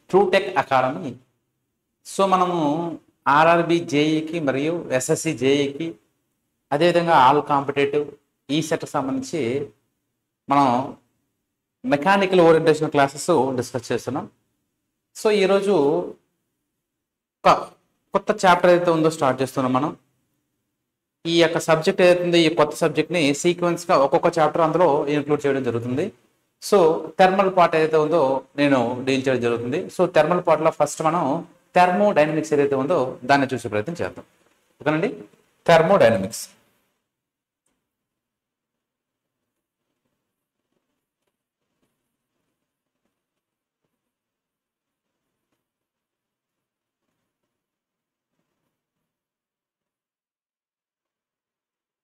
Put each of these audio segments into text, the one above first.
True tech academy. So మనము RRB జేఈకి మరియు SSC జేఈకి అదేవిధంగా ఆల్ కాంపిటేటివ్ ఈ సెట్కి సంబంధించి మనం మెకానికల్ ఓరియంటేషన్ క్లాసెస్ డిస్కస్ చేస్తున్నాం. సో ఈరోజు ఒక కొత్త చాప్టర్ ఏదైతే ఉందో స్టార్ట్ చేస్తున్నాం. మనం ఈ యొక్క సబ్జెక్ట్ ఏదైతే ఉందో ఈ కొత్త సబ్జెక్ట్ని సీక్వెన్స్గా ఒక్కొక్క చాప్టర్ అందులో ఇంక్లూడ్ చేయడం జరుగుతుంది. సో థర్మల్ పార్ట్ ఏదైతే ఉందో నేను డీల్ చేయడం జరుగుతుంది. సో థర్మల్ పార్ట్లో ఫస్ట్ మనం థర్మోడైనమిక్స్ ఏదైతే ఉందో దాన్ని చూసే ప్రయత్నం చేద్దాం. ఓకేనండి, thermodynamics.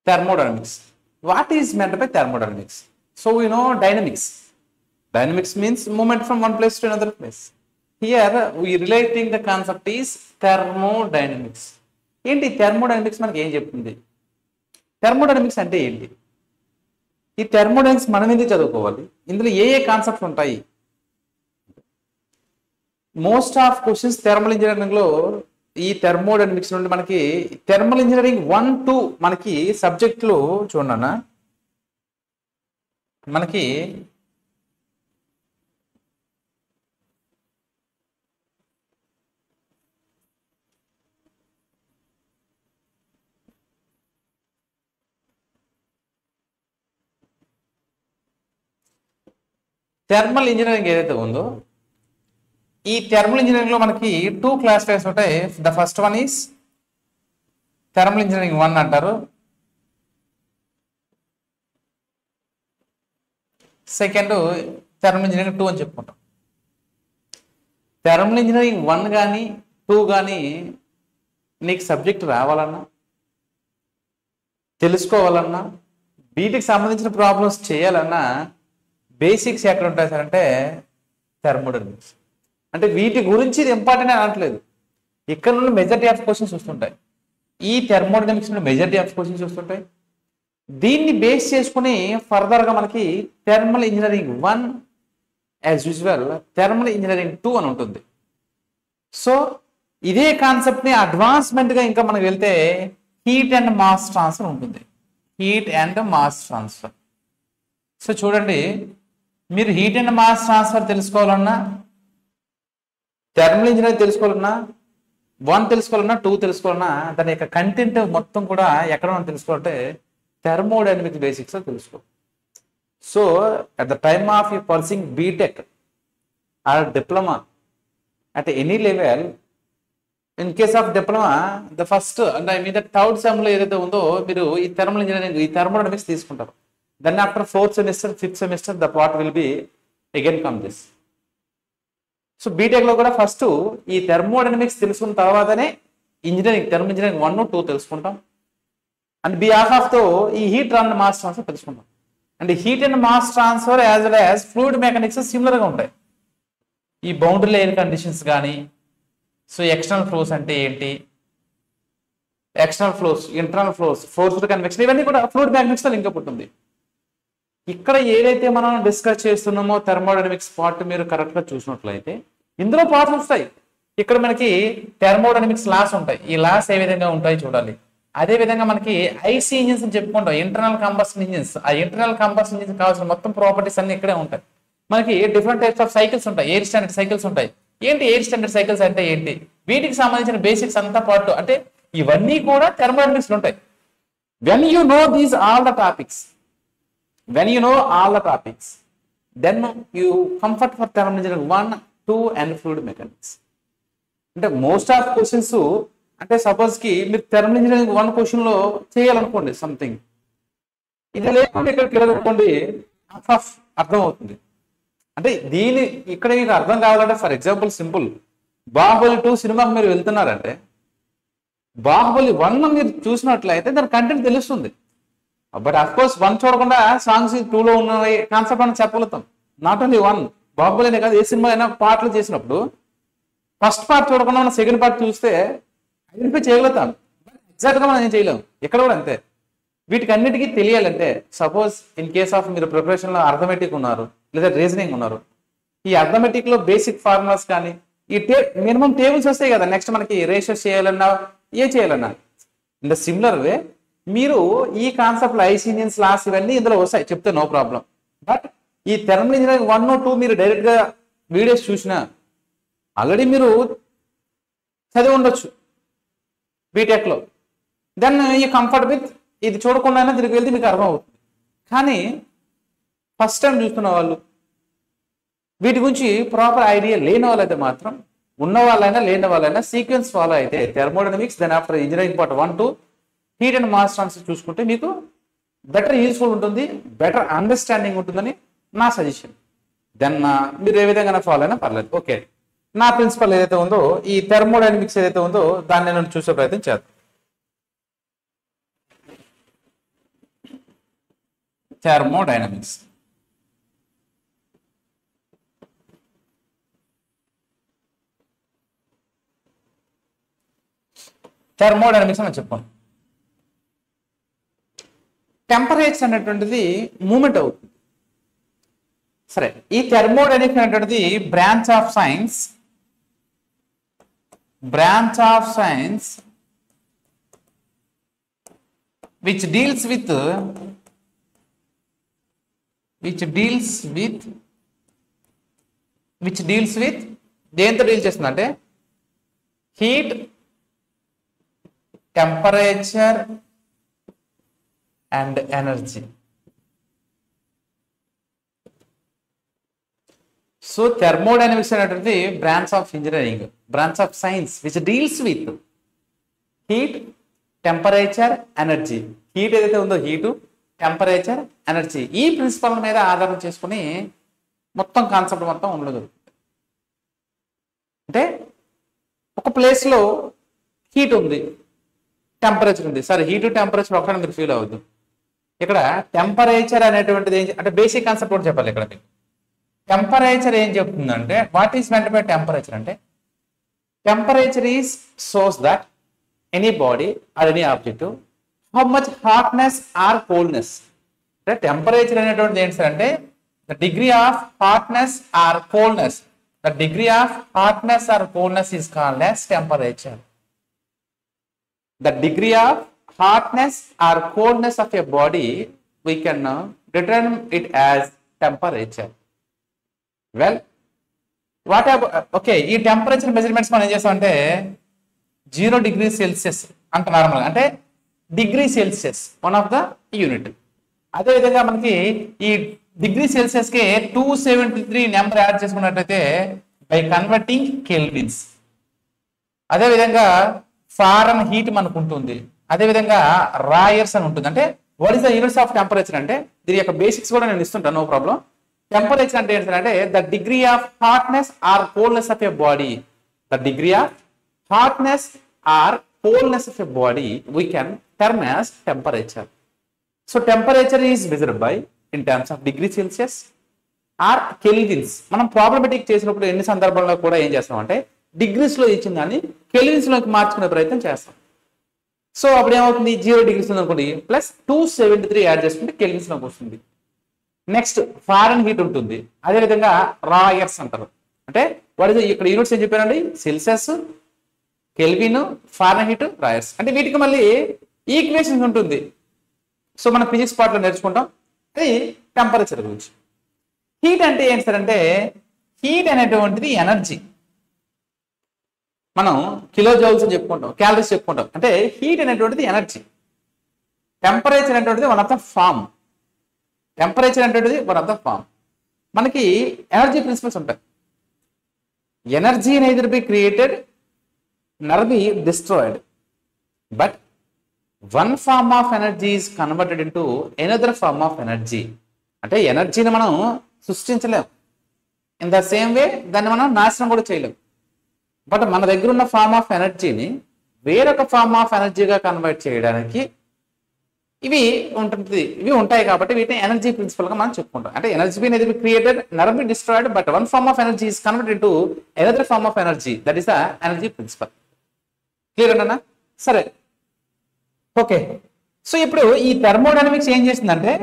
Thermodynamics. What is meant by thermodynamics? So we know dynamics. Dynamics means movement from one place to another place. Here we relating the concept is thermodynamics. ఏంటి థర్మోడైనమిక్స్ మనకి ఏం చెప్తుంది? థర్మోడైనమిక్స్ అంటే ఏంటి? ఈ థర్మోడైనమిక్స్ మనం ఎందుకు చదువుకోవాలి? ఇందులో ఏ ఏ కాన్సెప్ట్స్ ఉంటాయి? మోస్ట్ ఆఫ్ క్వశ్చన్స్ థర్మల్ ఇంజనీరింగ్లో ఈ థర్మోడైనమిక్స్ నుండి మనకి థర్మల్ ఇంజనీరింగ్ 1, 2 మనకి సబ్జెక్టులు చూడన్నా మనకి థర్మల్ ఇంజనీరింగ్ ఏదైతే ఉందో ఈ థర్మల్ ఇంజనీరింగ్ లో మనకి 2 క్లాసిఫైస్ ఉంటాయి. The first one is thermal engineering 1 అంటారు. సెకండ్ థర్మల్ ఇంజనీరింగ్ 2 అని చెప్పుకుంటాం. థర్మల్ ఇంజనీరింగ్ 1 కానీ 2 కానీ నీకు సబ్జెక్ట్ రావాలన్నా తెలుసుకోవాలన్నా వీటికి సంబంధించిన ప్రాబ్లమ్స్ చేయాలన్నా బేసిక్స్ ఎక్కడ ఉంటాయి సార్ అంటే థర్మోడైనమిక్స్. అంటే వీటి గురించి ఇది ఇంపార్టెంట్ అని అనట్లేదు. ఇక్కడ నుండి మెజారిటీ ఆఫ్ క్వశ్చన్స్ వస్తుంటాయి. ఈ థర్మోడైనమిక్స్ నుండి మెజారిటీ ఆఫ్ క్వశ్చన్స్ వస్తుంటాయి. దీన్ని బేస్ చేసుకుని ఫర్దర్గా మనకి thermal engineering 1 as usual thermal engineering 2 అని ఉంటుంది. సో ఇదే కాన్సెప్ట్ని అడ్వాన్స్మెంట్గా ఇంకా మనకు వెళ్తే హీట్ అండ్ మాస్ ట్రాన్స్ఫర్ ఉంటుంది. Heat and mass transfer. So చూడండి, మీరు హీట్ అండ్ మాస్ ట్రాన్స్ఫర్ తెలుసుకోవాలన్నా థర్మల్ ఇంజనీరింగ్ తెలుసుకోవాలన్నా 1 తెలుసుకోవాలన్నా 2 తెలుసుకోవాలన్నా దాని యొక్క కంటెంట్ మొత్తం కూడా ఎక్కడ మనం తెలుసుకోవాలంటే థర్మోడైనమిక్స్ బేసిక్స్ తెలుసుకో. So at the time of you pursuing BTech or diploma at any level, in case of diploma the first అంటే మీ థర్డ్ సెమ్లో ఏదైతే ఉందో మీరు ఈ థర్మల్ ఇంజనీరింగ్ ఈ థర్మోడైనమిక్స్ తీసుకుంటారు. Then after 4th semester 5th semester the part will be again come this. So బీటెక్లో కూడా ఫస్ట్ ఈ థర్మోడైనమిక్స్ తెలుసుకున్న తర్వాతనే ఇంజనీరింగ్ థర్మల్ ఇంజనీరింగ్ 1, 2 తెలుసుకుంటాం. అండ్ బిహాఫ్ ఆఫ్ తో ఈ హీట్ అండ్ మాస్ ట్రాన్స్ఫర్ తెలుసుకుంటాం. And heat and mass transfer as well as fluid mechanics సిమిలర్గా ఉంటాయి. ఈ బౌండరీ లేయర్ కండిషన్స్ కానీ, సో ఎక్స్టర్నల్ ఫ్లోస్ అంటే ఏంటి, external flows, internal flows, forced convection, ఇవన్నీ కూడా ఫ్లూయిడ్ మెకానిక్స్తో లింక్ ఉంటుంది. ఇక్కడ ఏదైతే మనం డిస్కస్ చేస్తున్నామో థర్మోడైనమిక్స్ పార్ట్ మీరు కరెక్ట్గా చూసినట్లయితే ఇందులో పార్ట్స్ వస్తాయి. ఇక్కడ మనకి థర్మోడైనమిక్స్ లాస్ ఉంటాయి. ఈ లాస్ ఏ విధంగా ఉంటాయి చూడాలి. అదే విధంగా మనకి ఐసీ ఇంజిన్స్ అని చెప్పుకుంటాం, ఇంటర్నల్ కంబషన్ ఇంజిన్స్. ఆ ఇంటర్నల్ కంబషన్ ఇంజిన్స్ కావాల్సిన మొత్తం ప్రాపర్టీస్ అన్ని ఇక్కడే ఉంటాయి. మనకి డిఫరెంట్ టైప్స్ ఆఫ్ సైకిల్స్ ఉంటాయి, ఎయిర్ స్టాండర్డ్ సైకిల్స్ ఉంటాయి. ఏంటి ఎయిర్ స్టాండర్డ్ సైకిల్స్ అంటే ఏంటి, వీటికి సంబంధించిన బేసిక్స్ అంతా పార్ట్ అంటే ఇవన్నీ కూడా థర్మోడైనమిక్స్ ఉంటాయి. When you know these all the topics, when you know all the topics, then you comfort for thermal engineering 1, 2 and fluid mechanics. అంటే మోస్ట్ ఆఫ్ క్వశ్చన్స్ అంటే సపోజ్ కి మీరు థర్మల్ ఇంజనీరింగ్ 1 క్వశ్చన్ లో చేయాలనుకోండి something, ఇది లేకుండా ఇక్కడికి వెళ్ళనుకోండి అర్థం అవుతుంది. అంటే దీని ఇక్కడ మీకు అర్థం కావాలంటే ఫర్ ఎగ్జాంపుల్ సింపుల్, బాహుబలి 2 సినిమాకి మీరు వెళ్తున్నారంటే బాహుబలి 1 మీరు చూసినట్లయితే దాని కంటెంట్ తెలుస్తుంది. బట్ అఫ్ కోర్స్ 1 చూడకుండా సాంగ్స్ 2లో ఉన్న కాన్సెప్ట్ అని చెప్పగలుగుతాం. నాట్ ఓన్లీ 1, బాహుబలినే కాదు ఏ సినిమా అయినా పార్ట్లు చేసినప్పుడు ఫస్ట్ పార్ట్ చూడకుండా మనం సెకండ్ పార్ట్ చూస్తే ఐడెంటిఫై చేయగలుగుతాం. ఎగ్జాక్ట్గా మనం ఏం చేయలేం. ఇక్కడ కూడా అంతే. వీటికి అన్నిటికీ తెలియాలంటే సపోజ్ ఇన్ కేస్ ఆఫ్ మీరు ప్రిపరేషన్లో అర్థమెటిక్ ఉన్నారు లేదా రీజనింగ్ ఉన్నారు, ఈ అర్థమెటిక్లో బేసిక్ ఫార్ములాస్ కానీ ఈ మినిమం టేబుల్స్ వస్తాయి కదా, నెక్స్ట్ మనకి రేషియోస్ చేయాలన్నా ఏ చేయాలన్నా. ఇన్ ద సిమిలర్ వే మీరు ఈ కాన్సెప్ట్ ఐసీనియన్స్ లాస్ ఇవన్నీ ఇందులో వస్తాయి, చెప్తే నో ప్రాబ్లం. బట్ ఈ థర్మల్ ఇంజనీరింగ్ 1 or 2 మీరు డైరెక్ట్ గా వీడియోస్ చూసినా ఆల్రెడీ మీరు చదివి ఉండొచ్చు బీటెక్ లో, దెన్ ఈ కంఫర్ట్ విత్ ఇది చూడకుండా తిరిగి వెళ్తే మీకు అర్థం అవుతుంది. కానీ ఫస్ట్ టైం చూస్తున్న వాళ్ళు, వీటి గురించి ప్రాపర్ ఐడియా లేని వాళ్ళైతే మాత్రం, ఉన్న వాళ్ళైనా లేని వాళ్ళైనా సీక్వెన్స్ ఫాలో అయితే thermodynamics, then after engineering part 1 to heat and mass transfer చూసుకుంటే మీకు బెటర్ యూస్ఫుల్ ఉంటుంది, బెటర్ అండర్స్టాండింగ్ ఉంటుందని నా సజెషన్. దెన్ మీరు ఏ విధంగా ఫాలో అయినా పర్లేదు. ఓకే, నా ప్రిన్సిపల్ ఏదైతే ఉందో, ఈ థర్మోడైనమిక్స్ ఏదైతే ఉందో దాన్ని నేను చూసే ప్రయత్నం చేద్దాం. థర్మోడైనమిక్స్ అని చెప్పాను. టెంపరేచర్ అనేటువంటిది మూమెంట్ అవుతుంది. సరే, ఈ థర్మోడైనమిక్స్ అనేటువంటిది branch of science which deals with దేంతో డీల్ చేస్తుందంటే heat, temperature and energy. So thermodynamics అనేటువంటి branch of engineering, branch of science which deals with heat, temperature, energy. Heat ఏదైతే ఉందో హీటు, టెంపరేచర్, ఎనర్జీ, ఈ ప్రిన్సిపల్ మీద ఆధారం చేసుకుని మొత్తం కాన్సెప్ట్ మొత్తం ఉండదు. అంటే ఒక ప్లేస్లో హీట్ ఉంది, టెంపరేచర్ ఉంది. సరే, హీటు టెంపరేచర్ ఒకటే మీరు ఫీల్ అవ్వద్దు. ఇక్కడ టెంపరేచర్ అనేటువంటిది అంటే బేసిక్ కాన్సెప్ట్ కూడా చెప్పాలి ఇక్కడ మీకు. టెంపరేచర్ ఏం చెప్తుందంటే, what is meant by temperature అంటే, temperature is shows that any body or any object how much hotness or coldness. అంటే టెంపరేచర్ అనేటువంటిది ఏంటి అంటే, the degree of hotness or coldness. The degree of hotness or coldness is called as temperature. The degree of hotness or coldness of a body, we can determine it as temperature. Well, what about, okay, ఈ temperature measurements మనం ఏం చేస్తామంటే 0 degrees Celsius అంత normal, అంటే degree Celsius one of the unit. అదేవిధంగా మనకి ఈ degree సెల్సియస్కి 273 number add చేసుకున్నట్లయితే బై కన్వర్టింగ్ కెల్విన్స్. అదేవిధంగా ఫారెన్ హీట్ మనకు ఉంటుంది, అదేవిధంగా రాయర్స్ అని ఉంటుంది. అంటే what is the units of temperature అంటే దీని యొక్క బేసిక్స్ కూడా నేను ఇస్తుంటాను, నో ప్రాబ్లం. టెంపరేచర్ అంటే ఏంటంటే the degree of hotness or coldness of a body. The degree of hotness or coldness of a body we can term as temperature. So temperature is measured by in terms of degree Celsius or kelvins. మనం problematic చేసినప్పుడు ఎన్ని సందర్భాల్లో కూడా ఏం చేస్తాం అంటే degrees లో ఇచ్చిన దాన్ని కెల్విన్స్ లోకి మార్చుకునే ప్రయత్నం చేస్తాం. సో అప్పుడు ఏమవుతుంది, 0 degrees ఉందనుకోండి ప్లస్ 273 యాడ్ చేసుకుంటే కెల్విన్స్ లోకి వస్తుంది. నెక్స్ట్ ఫారెన్ హీట్ ఉంటుంది, అదేవిధంగా రాయర్స్ అంటారు. అంటే వాటి ఇక్కడ యూనిట్స్ ఏం చెప్పారండి, Celsius, kelvin, foreign heat, Rayar's. అంటే వీటికి మళ్ళీ ఈక్వేషన్స్ ఉంటుంది. సో మనం ఫిజిక్స్ పార్ట్లో నేర్చుకుంటాం. అది టెంపరేచర్ గురించి. హీట్ అంటే ఏంటి సార్ అంటే, హీట్ అనేటువంటిది ఎనర్జీ. మనం కిలో జౌల్స్ చెప్పుకుంటాం, క్యాలరీస్ చెప్పుకుంటాం. అంటే హీట్ అనేటువంటిది ఎనర్జీ. టెంపరేచర్ అనేటువంటిది వన్ ఆఫ్ ద ఫామ్. మనకి ఎనర్జీ ప్రిన్సిపల్స్ ఉంటాయి. Energy neither be created nor be destroyed, but one form of energy is converted into another form of energy. అంటే ఎనర్జీని మనం సృష్టించలేం, ఇన్ ద సేమ్ వే దాన్ని మనం నాశనం కూడా చేయలేం. బట్ మన దగ్గర ఉన్న ఫార్మ్ ఆఫ్ ఎనర్జీని వేరొక ఫార్మ్ ఆఫ్ ఎనర్జీగా కన్వర్ట్ చేయడానికి ఇవి ఉంటాయి. కాబట్టి వీటిని ఎనర్జీ ప్రిన్సిపల్ గా మనం చెప్పుకుంటాం. అంటే ఎనర్జీ అనేది created nor be destroyed, but one form of energy is converted into another form of energy, that is the energy principle. Clear అన్నా? సరే, ఓకే. సో ఇప్పుడు ఈ థర్మోడైనమిక్స్ ఏం చేస్తుందంటే,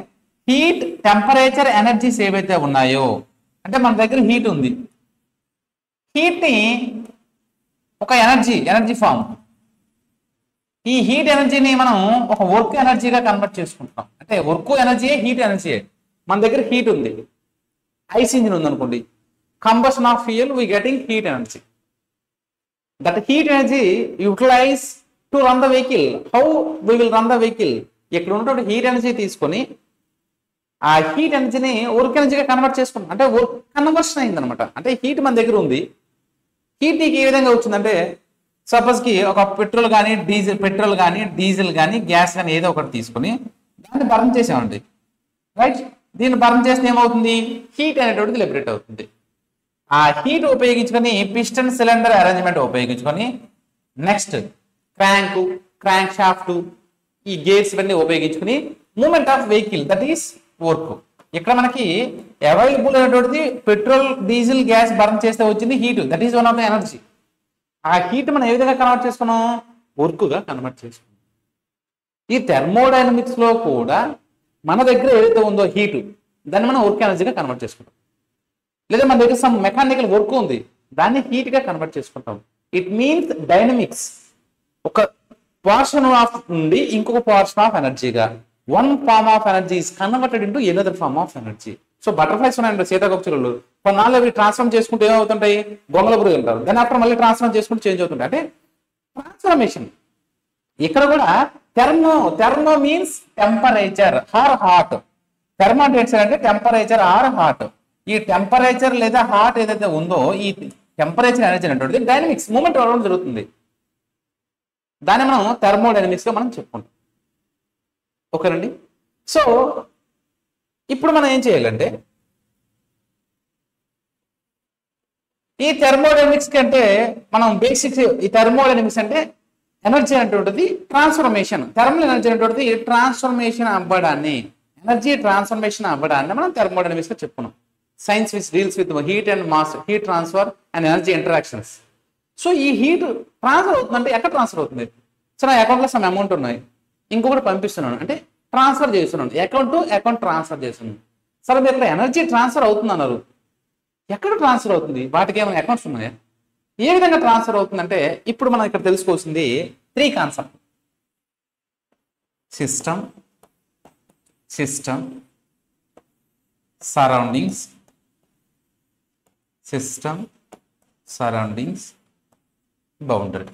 హీట్, టెంపరేచర్, ఎనర్జీస్ ఏవైతే ఉన్నాయో, అంటే మన దగ్గర హీట్ ఉంది. హీట్ని ఒక ఎనర్జీ ఫామ్. ఈ హీట్ ఎనర్జీని మనం ఒక వర్క్ ఎనర్జీగా కన్వర్ట్ చేసుకుంటాం. అంటే వర్క్ ఎనర్జీయే హీట్ ఎనర్జీయే. మన దగ్గర హీట్ ఉంది, ఐస్ ఇంజిన్ ఉంది అనుకోండి, combustion of fuel we getting heat energy. That heat energy utilise to run the vehicle. How we will run the vehicle? ఇక్కడ ఉన్నటువంటి హీట్ ఎనర్జీ తీసుకొని ఆ హీట్ ఎనర్జీని వర్క్ ఎనర్జీగా కన్వర్ట్ చేసుకుంటాం. అంటే వర్క్ కన్వర్షన్ అయింది అనమాట. అంటే హీట్ మన దగ్గర ఉంది. హీట్ నీకు ఏ విధంగా వచ్చిందంటే, సపోజ్కి ఒక పెట్రోల్ కానీ డీజిల్ కానీ గ్యాస్ కానీ ఏదో ఒకటి తీసుకొని దాన్ని బర్న్ చేసామండి, రైట్? దీన్ని బర్న్ చేస్తే ఏమవుతుంది? హీట్ అనేటువంటిది లిబరేట్ అవుతుంది. ఆ హీట్ ఉపయోగించుకొని పిస్టన్ సిలిండర్ అరేంజ్మెంట్ ఉపయోగించుకొని నెక్స్ట్ క్రాంక్ షాఫ్ట్, ఈ గేర్స్ ఇవన్నీ ఉపయోగించుకుని movement of vehicle, that is work. ఇక్కడ మనకి అవైలబుల్ అయినటువంటిది పెట్రోల్, డీజిల్, గ్యాస్ బర్న్ చేస్తే వచ్చింది heat, that is one of the energy. ఆ హీట్ మనం ఏ విధంగా కన్వర్ట్ చేసుకున్నాం? వర్క్గా కన్వర్ట్ చేసుకున్నాం. ఈ థెర్మోడైనమిక్స్ లో కూడా మన దగ్గర ఏదైతే ఉందో హీట్, దాన్ని మనం వర్క్ ఎనర్జీగా కన్వర్ట్ చేసుకుంటాం. లేదా మన దగ్గర సమ్ మెకానికల్ వర్క్ ఉంది, దాన్ని హీట్ గా కన్వర్ట్ చేసుకుంటాం. It means dynamics. ఒక పోర్షన్ ఆఫ్ నుండి ఇంకొక పోర్షన్ ఆఫ్ ఎనర్జీగా one form of energy is converted into another form of energy. So butterflies ఉన్నాయండి, సీతాకోకచిలుకలు. కొన్నాళ్ళు అవి ట్రాన్స్ఫార్మ్ చేసుకుంటే ఏమవుతుంటాయి? గొంగళ పురుగు అంటారు. దాని ఆఫ్టర్ మళ్ళీ ట్రాన్స్ఫార్మ్ చేసుకుంటే చేంజ్ అవుతుంటాయి. అంటే ట్రాన్స్ఫర్మేషన్. ఇక్కడ కూడా thermo means temperature or hot. Thermo అంటే టెంపరేచర్ ఆర్ హాట్. ఈ టెంపరేచర్ లేదా హాట్ ఏదైతే ఉందో, ఈ టెంపరేచర్ ఎనర్జీ అనేటువంటిది డైనమిక్స్, మూమెంట్ అవ్వడం జరుగుతుంది. దాన్ని మనం థెర్మోడైనమిక్స్ గా మనం చెప్పుకుంటాం. ఓకేనండి. సో ఇప్పుడు మనం ఏం చేయాలంటే, ఈ థెర్మోడైనమిక్స్ కంటే మనం బేసిక్స్, ఈ థెర్మోడైనమిక్స్ అంటే ఎనర్జీ అనేటువంటిది ట్రాన్స్ఫర్మేషన్, థర్మల్ ఎనర్జీ అనేటువంటిది ట్రాన్స్ఫర్మేషన్ అవ్వడాన్ని, ఎనర్జీ ట్రాన్స్ఫర్మేషన్ అవ్వడాన్ని మనం థెర్మోడైనమిక్స్ గా చెప్పుకున్నాం. Science which deals with heat and mass, heat transfer and energy interactions. So ఈ హీట్ ట్రాన్స్ఫర్ అవుతుందంటే ఎక్కడ ట్రాన్స్ఫర్ అవుతుంది? సో నా అకౌంట్లో సమ్ అమౌంట్ ఉన్నాయి, ఇంకొకటి పంపిస్తున్నాను అంటే ట్రాన్స్ఫర్ చేస్తున్నాను, అకౌంట్ టు అకౌంట్ ట్రాన్స్ఫర్ చేస్తున్నాను. సరే మీరు ఇక్కడ ఎనర్జీ ట్రాన్స్ఫర్ అవుతుంది అన్నారు, ఎక్కడ ట్రాన్స్ఫర్ అవుతుంది? వాటికి ఏమైనా అకౌంట్స్ ఉన్నాయా? ఏ విధంగా ట్రాన్స్ఫర్ అవుతుందంటే, ఇప్పుడు మనం ఇక్కడ తెలుసుకోవాల్సింది 3 concept: system, surroundings, boundary.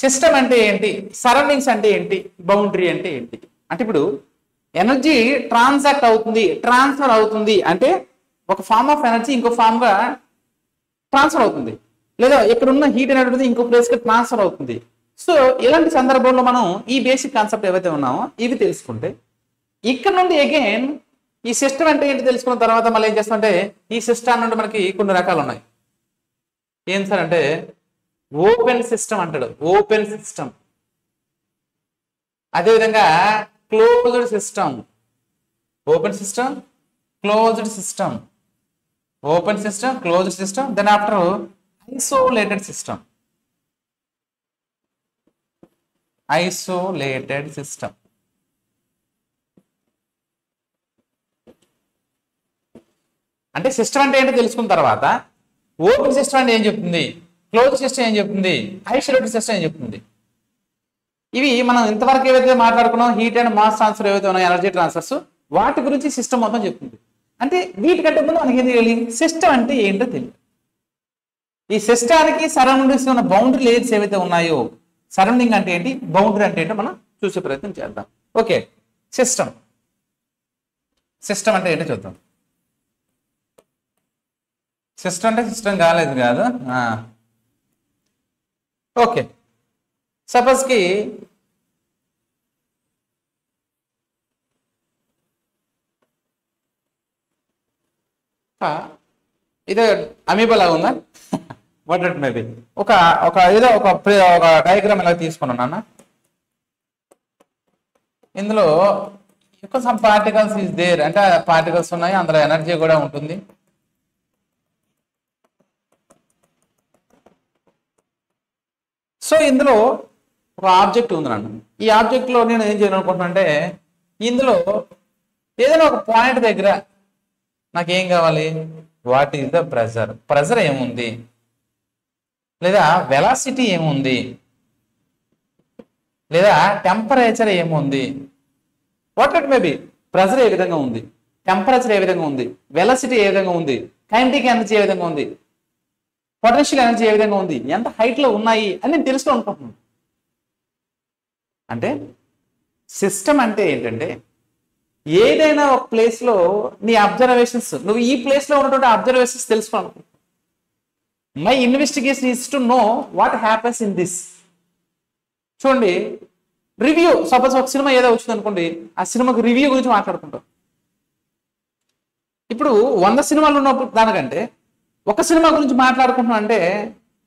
System అంటే ఏంటి, సరౌండింగ్స్ అంటే ఏంటి, బౌండరీ అంటే ఏంటి? అంటే ఇప్పుడు ఎనర్జీ ట్రాన్స్ఫర్ అవుతుంది అంటే ఒక ఫార్మ్ ఆఫ్ ఎనర్జీ ఇంకో ఫామ్ గా ట్రాన్స్ఫర్ అవుతుంది, లేదా ఇక్కడ ఉన్న హీట్ అనేటువంటిది ఇంకో ప్లేస్ కి ట్రాన్స్ఫర్ అవుతుంది. సో ఇలాంటి సందర్భంలో మనం ఈ బేసిక్ కాన్సెప్ట్ ఏవైతే ఉన్నామో ఇవి తెలుసుకుంటే, ఇక్కడ నుండి అగైన్ ఈ సిస్టమ్ అంటే ఏంటి తెలుసుకున్న తర్వాత మళ్ళీ ఏం చేస్తామంటే, ఈ సిస్టమ్ నుండి మనకి కొన్ని రకాలు ఉన్నాయి. ఏం సార్ అంటే ఓపెన్ సిస్టమ్ అంటాడు, ఓపెన్ సిస్టమ్. అదేవిధంగా closed system, open system, closed system, open system, closed system. Then after isolated system, isolated system. అంటే సిస్టమ్ అంటే ఏంటో తెలుసుకున్న తర్వాత ఓపెన్ సిస్టమ్ అంటే ఏం చెప్తుంది, క్లోజ్ సిస్టమ్ ఏం చెప్తుంది, ఐసోలేటెడ్ సిస్టమ్ ఏం చెప్తుంది. ఇవి మనం ఇంతవరకు ఏవైతే మాట్లాడుకున్నాం, హీట్ అండ్ మాస్ ట్రాన్స్ఫర్ ఏవైతే ఉన్నాయో, ఎనర్జీ ట్రాన్స్ఫర్స్, వాటి గురించి సిస్టమ్ మొత్తం చెప్తుంది. అంటే వీటికంటే ముందు మనకి ఏం తెలియాలి, సిస్టమ్ అంటే ఏంటో తెలియదు. ఈ సిస్టానికి సరౌండింగ్స్ ఉన్న బౌండరీ లేయర్స్ ఏవైతే ఉన్నాయో, సరౌండింగ్ అంటే ఏంటి, బౌండరీ అంటే ఏంటో మనం చూసే ప్రయత్నం చేద్దాం. ఓకే, సిస్టమ్ అంటే ఏంటో చూద్దాం. సిస్టమ్ అంటే సిస్టమ్ కాదు. ఓకే, సపోజ్కి ఇదే అమీబా లాగా ఉందా, వాట్ ఇట్ మే బి. ఒక డయాగ్రామ్ ఇలా తీసుకున్నాను నాన్న. ఇందులో సమ్ పార్టికల్స్ ఈజ్ దేర్, అంటే పార్టికల్స్ ఉన్నాయి, అందులో ఎనర్జీ కూడా ఉంటుంది. సో ఇందులో ఒక ఆబ్జెక్ట్ ఉంది నాన్న. ఈ ఆబ్జెక్ట్ లో నేను ఏం చేయాలనుకుంటున్నా అంటే, ఇందులో ఏదైనా ఒక పాయింట్ దగ్గర నాకేం కావాలి, what is the pressure, pressure ఏముంది, లేదా వెలాసిటీ ఏముంది, లేదా టెంపరేచర్ ఏముంది, వాట్ ఇట్ మేబీ. ప్రెజర్ ఏ విధంగా ఉంది, టెంపరేచర్ ఏ విధంగా ఉంది, వెలాసిటీ ఏ విధంగా ఉంది, కైనెటిక్ ఎనర్జీ ఏ విధంగా ఉంది, పొటెన్షియల్ ఎనర్జీ ఏ విధంగా ఉంది, ఎంత హైట్ లో ఉన్నాయి అని నేను తెలుసుకోవాలనుకుంటున్నాను. అంటే సిస్టమ్ అంటే ఏంటంటే ఏదైనా ఒక ప్లేస్ లో నీ అబ్జర్వేషన్స్, నువ్వు ఈ ప్లేస్ లో ఉన్నటువంటి అబ్జర్వేషన్స్ తెలుసుకోవాలనుకుంటున్నావు. My investigation is to know what happens in this. చూడండి, రివ్యూ, సపోజ్ ఒక సినిమా ఏదో వచ్చింది అనుకోండి, ఆ సినిమాకి రివ్యూ గురించి మాట్లాడుకుంటాం. ఇప్పుడు 100 సినిమాలు ఉన్నప్పుడు దానికంటే ఒక సినిమా గురించి మాట్లాడుకుంటున్నాం అంటే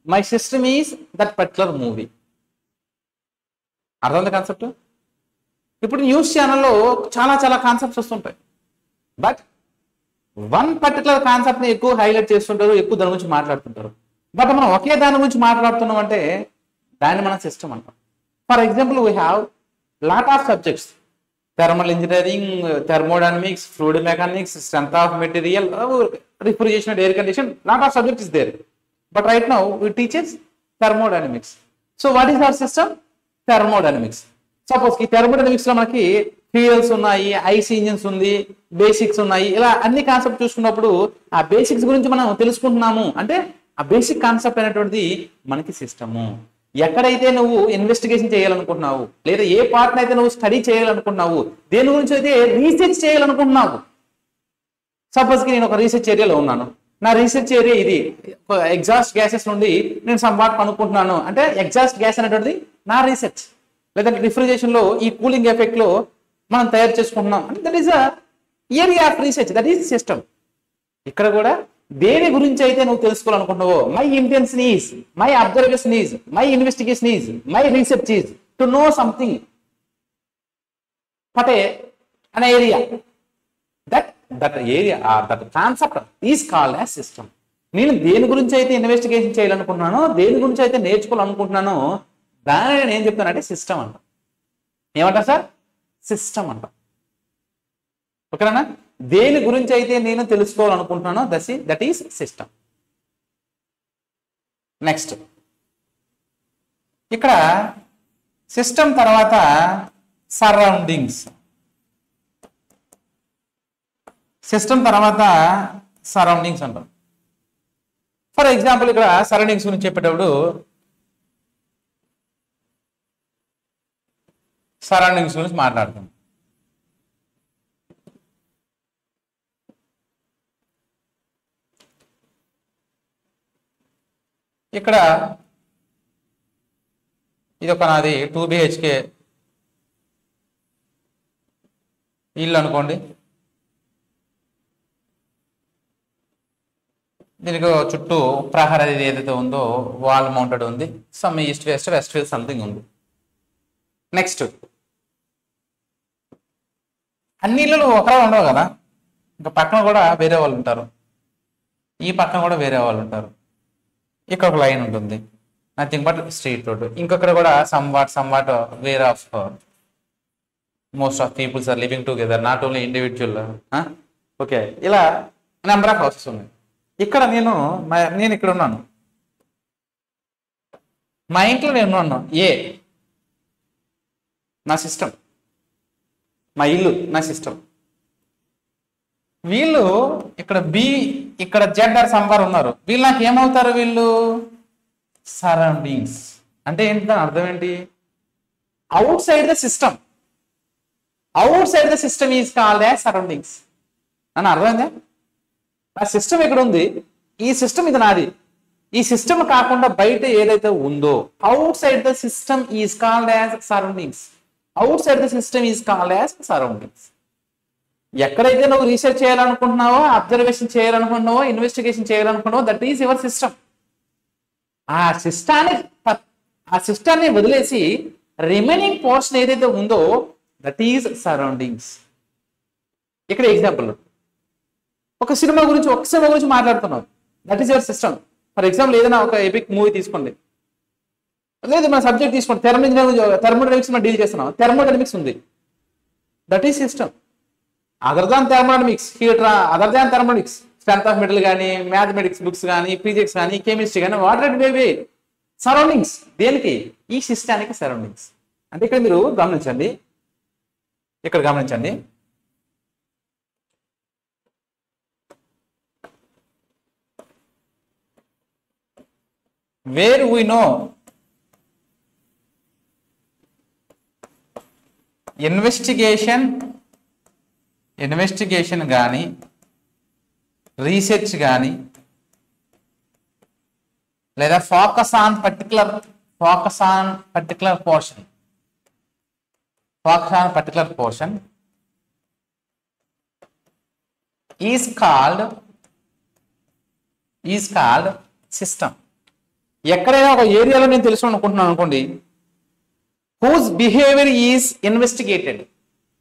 my system is that particular movie. అర్థమైంది కాన్సెప్ట్? ఇప్పుడు న్యూస్ ఛానల్లో చాలా చాలా కాన్సెప్ట్స్ వస్తుంటాయి, బట్ వన్ పర్టికులర్ కాన్సెప్ట్ని ఎక్కువ హైలైట్ చేస్తుంటారు, ఎక్కువ దాని గురించి మాట్లాడుతుంటారు. బట్ మనం ఒకే దాని గురించి మాట్లాడుతున్నాం అంటే దాన్ని మనం సిస్టమ్ అంటాం. For example, we have lot of subjects, thermal engineering, thermodynamics, fluid mechanics, strength of material, refrigeration and air condition, lot of subject is there. But right now we teachers thermodynamics. So what is our system? Thermodynamics. Suppose ఈ thermodynamics లో మనకి fuels ఉన్నాయి, IC engines ఉంది, basics ఉన్నాయి, ఇలా అన్ని concept చూసుకున్నప్పుడు ఆ బేసిక్స్ గురించి మనం తెలుసుకుంటున్నాము అంటే ఆ బేసిక్ కాన్సెప్ట్ అనేటువంటిది మనకి సిస్టము. ఎక్కడైతే నువ్వు ఇన్వెస్టిగేషన్ చేయాలనుకుంటున్నావు, లేదా ఏ పార్ట్ అయితే నువ్వు స్టడీ చేయాలనుకుంటున్నావు, దేని గురించి అయితే రీసెర్చ్ చేయాలనుకుంటున్నావు. సపోజ్ కి నేను ఒక రీసెర్చ్ ఏరియాలో ఉన్నాను, నా రీసెర్చ్ ఏరియా ఇది, ఎగ్జాస్ట్ గ్యాసెస్ నుండి నేను సంవాట్ కనుక్కుంటున్నాను అంటే ఎగ్జాస్ట్ గ్యాస్ అనేటువంటిది నా రీసెర్చ్. లేదంటే రిఫ్రిజరేషన్ లో ఈ కూలింగ్ ఎఫెక్ట్ లో మనం తయారు చేసుకుంటున్నాం అంటే that is a area of research, that is system. ఇక్కడ కూడా దేని గురించి అయితే నువ్వు తెలుసుకోవాలనుకుంటున్నావో, my intention is, my observation is, my investigation is, my research is to know something but an area. That area or that concept is called as system. నేను దేని గురించి అయితే ఇన్వెస్టిగేషన్ చేయాలనుకుంటున్నానో, దేని గురించి అయితే నేర్చుకోవాలనుకుంటున్నానో దాన్ని నేను ఏం చెప్తానంటే సిస్టమ్ అంట. ఏమంటా సార్? సిస్టమ్ అంట. ఓకేనా? దేని గురించి అయితే నేను తెలుసుకోవాలనుకుంటున్నానో దట్ ఈస్ సిస్టమ్. నెక్స్ట్ ఇక్కడ సిస్టమ్ తర్వాత సరౌండింగ్స్. సిస్టమ్ తర్వాత సరౌండింగ్స్ అంటాం. ఫర్ ఎగ్జాంపుల్ ఇక్కడ సరౌండింగ్స్ గురించి చెప్పేటప్పుడు సరౌండింగ్స్ గురించి మాట్లాడుతాం. ఇక్కడ ఇది ఒక నాది 2 BHK ఇల్లు అనుకోండి. దీనికి చుట్టూ ప్రహరీ ఏదైతే ఉందో వాల్ మౌంటెడ్ ఉంది. Some east west west something ఉంది. నెక్స్ట్ అన్ని ఇళ్ళు ఒకరే ఉండవు కదా, ఇంకా పక్కన కూడా వేరే వాళ్ళు ఉంటారు, ఈ పక్కన కూడా వేరే వాళ్ళు ఉంటారు. ఇక్కడ ఒక లైన్ ఉంటుంది, నథింగ్ బట్ స్ట్రీట్ రోడ్. ఇంకొకటి కూడా somewhat where of most of peoples are living together, not only individual. Okay, ఇలా నెంబర్ ఆఫ్ హౌసెస్ ఉన్నాయి. ఇక్కడ నేను ఇక్కడ ఉన్నాను, మా ఇంట్లో నేను ఉన్నాను. ఏ నా సిస్టమ్, మా ఇల్లు నా సిస్టమ్. వీళ్ళు ఇక్కడ బి, ఇక్కడ జెడ్ ఆర్ సంవార్ ఉన్నారు. వీళ్ళు నాకు ఏమవుతారు? వీళ్ళు సరౌండింగ్స్. అంటే ఏంటి దాని అర్థం ఏంటి? Out side the system, out side the system is called as surroundings అని అర్థమైందా? ఆ సిస్టమ్ ఇక్కడ ఉంది, ఈ సిస్టమ్ ఇది నాది. ఈ సిస్టమ్ కాకుండా బయట ఏదైతే ఉందో outside the system is called as surroundings. Outside the system is called as surroundings. ఎక్కడైతే నువ్వు రీసెర్చ్ చేయాలనుకుంటున్నావో, అబ్జర్వేషన్ చేయాలనుకుంటున్నావో, ఇన్వెస్టిగేషన్ చేయాలనుకుంటున్నావో దట్ ఈస్ యువర్ సిస్టమ్. ఆ సిస్టాన్ని వదిలేసి రిమైనింగ్ పోర్షన్ ఏదైతే ఉందో దట్ ఈజ్ సరౌండింగ్స్. ఇక్కడ ఎగ్జాంపుల్, ఒక సినిమా గురించి మాట్లాడుతున్నాం, that is your system. For example ఏదైనా ఒక ఎపిక్ మూవీ తీసుకోండి, లేదు మన సబ్జెక్ట్ తీసుకోండి, థర్మోడైనమిక్స్ మనం డీల్ చేస్తున్నాం, థర్మోడైనమిక్స్ ఉంది, that is system. Other than thermodynamics, other than thermodynamics, strength of metal కానీ, మ్యాథమెటిక్స్ బుక్స్ కానీ, ఫిజిక్స్ కానీ, కెమిస్ట్రీ కానీ, వాటర్ బేబీ సరౌండింగ్స్ దేనికి? ఈ సిస్టానికి సరౌండింగ్స్. అంటే ఇక్కడ మీరు గమనించండి, ఇక్కడ గమనించండి, వేర్ వీ నో ఇన్వెస్టిగేషన్ కానీ, రీసెర్చ్ కానీ, లేదా focus on particular portion is called system. ఎక్కడైనా ఒక ఏరియాలో నేను తెలుసుకోవాలనుకుంటున్నాను అనుకోండి, హూజ్ బిహేవియర్ ఈజ్ ఇన్వెస్టిగేటెడ్,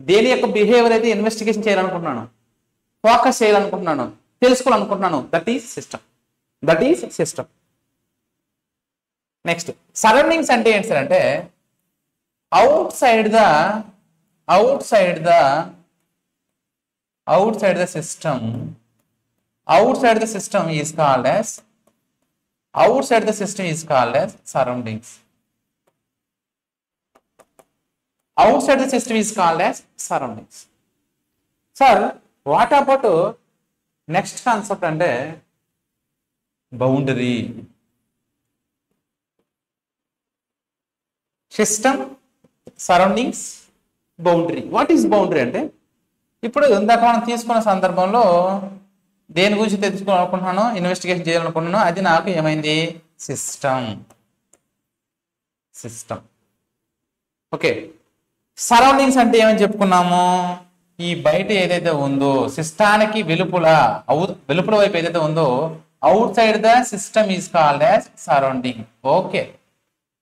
దేని యొక్క బిహేవియర్ అయితే ఇన్వెస్టిగేషన్ చేయాలనుకుంటున్నాను, ఫోకస్ చేయాలనుకుంటున్నాను, తెలుసుకోవాలనుకుంటున్నాను, that is system. Next surroundings అంటే ఏంటి సార్ అంటే outside the system is called as surroundings. Outside the system is called as surroundings. Sir, what about next concept అంటే boundary? System, surroundings, boundary. What is boundary అంటే ఇప్పుడు ఇందాక మనం తీసుకున్న సందర్భంలో దేని గురించి తెలుసుకోవాలనుకుంటున్నాను, ఇన్వెస్టిగేషన్ చేయాలనుకుంటున్నాను, అది నాకు ఏమైంది? సిస్టమ్. ఓకే, సరౌండింగ్స్ అంటే ఏమని చెప్పుకున్నాము? ఈ బయట ఏదైతే ఉందో సిస్టానికి వెలుపల వైపు ఏదైతే ఉందో outside the system is called as surrounding. Okay,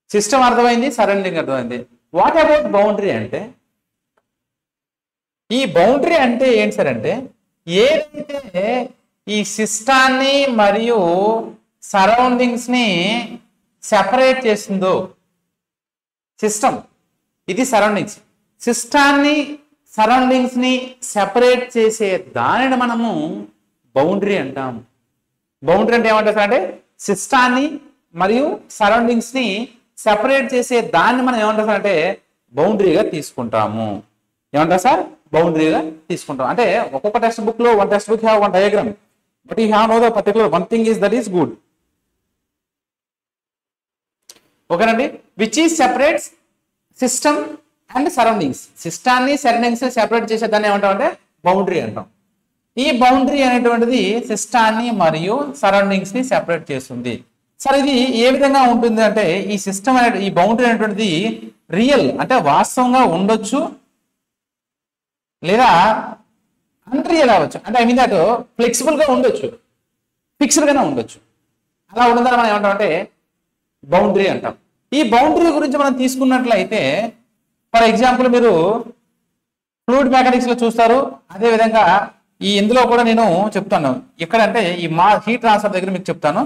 system అర్థమైంది, సరౌండింగ్ అర్థమైంది. వాట్ అబౌట్ బౌండరీ అంటే ఈ బౌండరీ అంటే ఏంటి సార్ అంటే ఏదైతే ఈ సిస్టాన్ని మరియు సరౌండింగ్స్ ని సెపరేట్ చేస్తుందో, సిస్టమ్ ఇది సరౌండింగ్స్, సిస్టాన్ని సరౌండింగ్స్ ని సెపరేట్ చేసే దానిని మనము బౌండరీ అంటాము. బౌండరీ అంటే ఏమంటారు అంటే సిస్టాన్ని మరియు సరౌండింగ్స్ ని సెపరేట్ చేసే దాన్ని మనం ఏమంటారు అంటే బౌండరీగా తీసుకుంటాము. ఏమంటారు సార్? బౌండరీగా తీసుకుంటాం. అంటే ఒక్కొక్క టెక్స్ట్ బుక్ లో one textbook have one diagram, but you have know the particular one thing is that is good. ఓకేనండి, which is separates system and surroundings. సిస్టాన్ని సరౌండింగ్స్ సెపరేట్ చేసేదాన్ని ఏమంటాం అంటే బౌండరీ అంటాం. ఈ బౌండరీ అనేటువంటిది సిస్టాన్ని మరియు సరౌండింగ్స్ ని సెపరేట్ చేస్తుంది. సార్ ఇది ఏ విధంగా ఉంటుంది అంటే ఈ సిస్టమ్ అనే ఈ బౌండరీ అనేటువంటిది రియల్ అంటే వాస్తవంగా ఉండొచ్చు, లేదా అన్రియల్ అవ్వచ్చు. అంటే ఐ మీన్ దట్ ఫ్లెక్సిబుల్ గా ఉండొచ్చు, ఫిక్స్డ్ గానే ఉండొచ్చు. అలా ఉండదని మనం ఏమంటాం అంటే బౌండరీ అంటాం. ఈ బౌండరీ గురించి మనం తీసుకున్నట్లయితే ఫర్ ఎగ్జాంపుల్ మీరు ఫ్లూయిడ్ మెకానిక్స్ లో చూస్తారు, అదే విధంగా ఈ ఇందులో కూడా నేను చెప్తాను. ఎక్కడంటే ఈ హీట్ ట్రాన్స్ఫర్ దగ్గర మీకు చెప్తాను.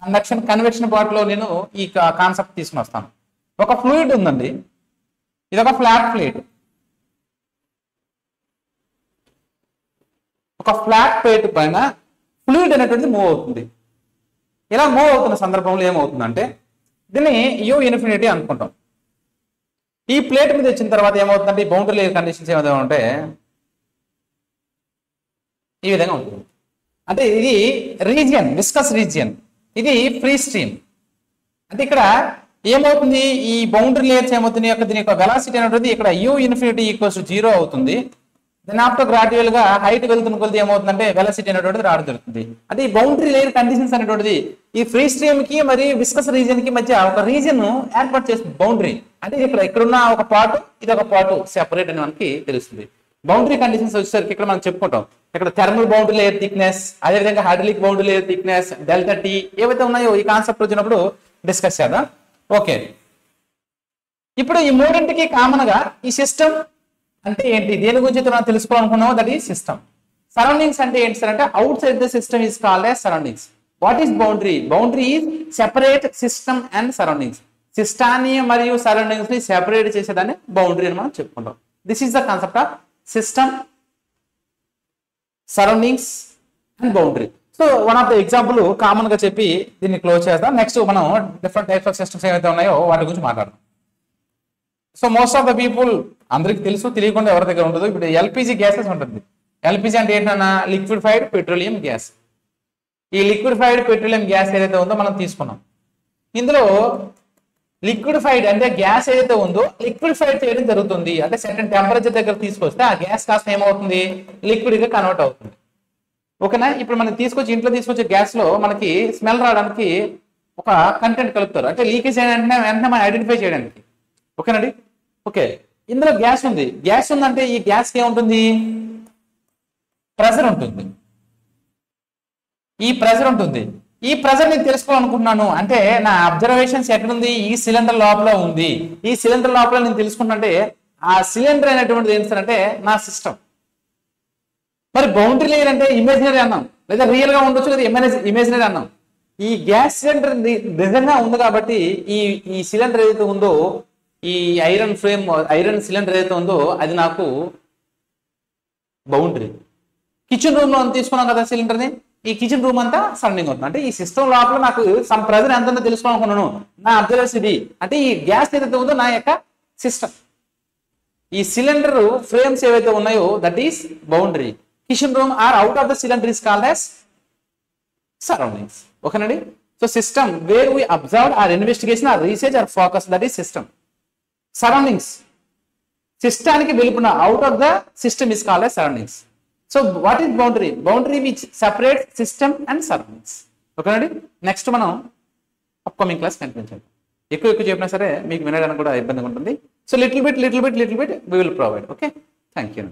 కండక్షన్ కన్వెక్షన్ పార్ట్ లో నేను ఈ కాన్సెప్ట్ తీసుకుని వస్తాను. ఒక ఫ్లూయిడ్ ఉందండి, ఇది ఒక ఫ్లాట్ ప్లేట్. ఒక ఫ్లాట్ ప్లేట్ పైన ఫ్లూయిడ్ అనేటువంటిది మూవ్ అవుతుంది. ఇలా మూవ్ అవుతున్న సందర్భంలో ఏమవుతుందంటే దీన్ని యూ ఇన్ఫినిటీ అనుకుంటాం. ఈ ప్లేట్ మీద వచ్చిన తర్వాత ఏమవుతుందంటే ఈ బౌండరీ లేయర్ కండిషన్స్ ఏమవుతాయంటే ఈ విధంగా ఉంటుంది. అంటే ఇది రీజియన్, విస్కస్ రీజియన్, ఇది ఫ్రీ స్ట్రీమ్. అంటే ఇక్కడ ఏమవుతుంది, ఈ బౌండరీ లేయర్స్ ఏమవుతుంది, దీని యొక్క వెలాసిటీ అనేది ఇక్కడ యూ ఇన్ఫినిటీ ఈక్వల్స్ 0 అవుతుంది. దెన్ ఆఫ్టర్ గ్రాడ్యువల్ గా హైట్ వెళ్తున్న కొద్ది ఏమవుతుందంటే వెలాసిటీ అనేటువంటిది రావడం జరుగుతుంది. అంటే ఈ బౌండరీ లేయర్ కండిషన్స్ అనేటువంటిది ఈ ఫ్రీ స్ట్రీమ్ కి మరియు విస్కస్ రీజియన్ కి మధ్య ఒక రీజియన్ ఏర్పాటు చేస్తుంది బౌండరీ. అంటే ఇక్కడున్న ఒక పార్ట్, ఇది ఒక పార్ట్ సెపరేట్ అని మనకి తెలుస్తుంది. బౌండరీ కండిషన్స్ వచ్చేసరికి ఇక్కడ మనం చెప్పుకుంటాం, ఇక్కడ థర్మల్ బౌండరీ లేయర్ థిక్నెస్, అదేవిధంగా hydraulic boundary layer thickness, delta T ఏవైతే ఉన్నాయో ఈ కాన్సెప్ట్ వచ్చినప్పుడు డిస్కస్ చేద్దాం. ఓకే, ఇప్పుడు ఈ మూడింటికి కామన్ గా ఈ సిస్టమ్ అంటే ఏంటి, దేని గురించి మనం తెలుసుకోవాలనుకున్నామో దట్ ఈస్ సిస్టమ్. సరౌండింగ్స్ అంటే ఏంటి సార్ అంటే outside the system is called as surroundings. What is boundary? Boundary is separate system and surroundings. సిస్టాన్ని మరియు సరౌండింగ్స్ ని సెపరేట్ చేసేదాన్ని బౌండరీ అని మనం చెప్పుకుంటాం. This is the concept of system surroundings and boundary. So one of the example common గా చెప్పి దీన్ని క్లోజ్ చేద్దాం. నెక్స్ట్ మనం డిఫరెంట్ టైప్స్ ఆఫ్ సిస్టమ్స్ ఏవైతే ఉన్నాయో వాటి గురించి మాట్లాడదాం. So most of the people అందరికి తెలుసు, తెలియకుండా ఎవరి దగ్గర ఉండదు. ఇప్పుడు ఎల్పిజి గ్యాసెస్ ఉంటుంది. ఎల్పిజి అంటే ఏంటన్నా లిక్విఫైడ్ పెట్రోలియం గ్యాస్. ఈ లిక్విఫైడ్ పెట్రోలియం గ్యాస్ ఏదైతే ఉందో మనం తీసుకున్నాం. ఇందులో లిక్విఫైడ్ అంటే గ్యాస్ ఏదైతే ఉందో లిక్విఫైడ్ చేయడం జరుగుతుంది. అంటే సర్టెన్ టెంపరేచర్ దగ్గర తీసుకొస్తే ఆ గ్యాస్ కాస్త ఏమవుతుంది, లిక్విడ్ గా కన్వర్ట్ అవుతుంది. ఓకేనా. ఇప్పుడు మనం ఇంట్లో తీసుకొచ్చే గ్యాస్ లో మనకి స్మెల్ రావడానికి ఒక కంటెంట్ కలుపుతారు, అంటే లీకేజ్ వెంటనే మనం ఐడెంటిఫై చేయడానికి. ఓకేనండి. ఓకే, ఇందులో గ్యాస్ ఉంది. గ్యాస్ ఉందంటే ఈ గ్యాస్కి ఏముంటుంది, ప్రెషర్ ఉంటుంది. ఈ ప్రెషర్ ఉంటుంది. ఈ ప్రెషర్ నేను తెలుసుకోవాలనుకుంటున్నాను అంటే నా అబ్జర్వేషన్స్ ఎక్కడుంది, ఈ సిలిండర్ లోపల ఉంది. ఈ సిలిండర్ లోపల నేను తెలుసుకుంటే ఆ సిలిండర్ అనేటువంటిది ఏంటంటే నా సిస్టమ్. మరి బౌండరీ లేయర్ అంటే ఇమేజినరీ అన్నాం, లేదా రియల్ గా ఉండొచ్చు, లేదా ఇమేజినరీ అన్నాం. ఈ గ్యాస్ సిలిండర్ నిజంగా ఉంది కాబట్టి ఈ సిలిండర్ ఏదైతే ఉందో, ఈ ఐరన్ సిలిండర్ ఏదైతే ఉందో అది నాకు బౌండరీ. కిచెన్ రూమ్ లో తీసుకున్నాం కదా సిలిండర్ని, ఈ కిచెన్ రూమ్ అంతా సరౌండింగ్ అవుతుంది. అంటే ఈ సిస్టమ్ లోపల నాకు సమ్ ప్రెజర్ ఎంత ఉందో తెలుసుకోవాలనుకున్నాను. నా అబ్జర్వేషన్ ఇది. అంటే ఈ గ్యాస్ ఏదైతే ఉందో నా యొక్క సిస్టమ్. ఈ సిలిండర్ ఫ్రేమ్స్ ఏవైతే ఉన్నాయో that is boundary. Kitchen room or out of the cylinder is called as surroundings. ఓకేనండి. So system where we observe or investigation or research or focus, that is system. Surroundings సిస్టానికి వెలుపున out of the system is called as surroundings. So what is boundary? Boundary which separates system and surroundings. ఓకేనండి. Next మనం upcoming class కనిపించాలి. ఎక్కువ చెప్పినా సరే మీకు వినడానికి కూడా ఇబ్బందిగా ఉంటుంది. So little bit we will provide. Okay, thank you.